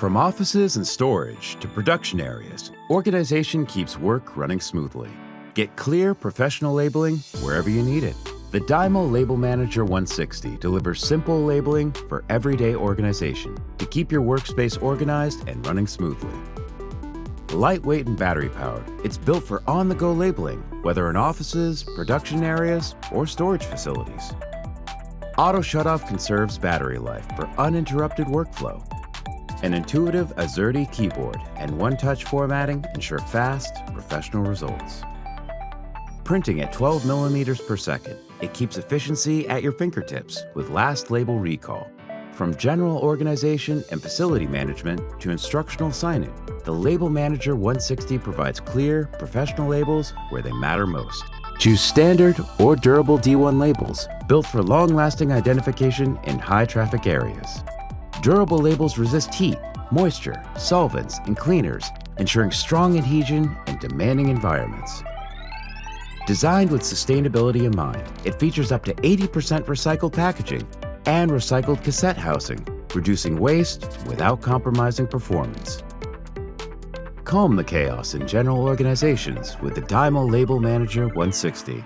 From offices and storage to production areas, organization keeps work running smoothly. Get clear, professional labeling wherever you need it. The DYMO LabelManager 160 delivers simple labeling for everyday organization to keep your workspace organized and running smoothly. Lightweight and battery-powered, it's built for on-the-go labeling, whether in offices, production areas, or storage facilities. Auto shutoff conserves battery life for uninterrupted workflow. An intuitive AZERTY keyboard and one-touch formatting ensure fast, professional results. Printing at 12 millimeters per second, it keeps efficiency at your fingertips with last label recall. From general organization and facility management to instructional signing, the LabelManager 160 provides clear, professional labels where they matter most. Choose standard or durable D1 labels built for long-lasting identification in high-traffic areas. Durable labels resist heat, moisture, solvents, and cleaners, ensuring strong adhesion in demanding environments. Designed with sustainability in mind, it features up to 80% recycled packaging and recycled cassette housing, reducing waste without compromising performance. Calm the chaos in general organizations with the DYMO LabelManager 160.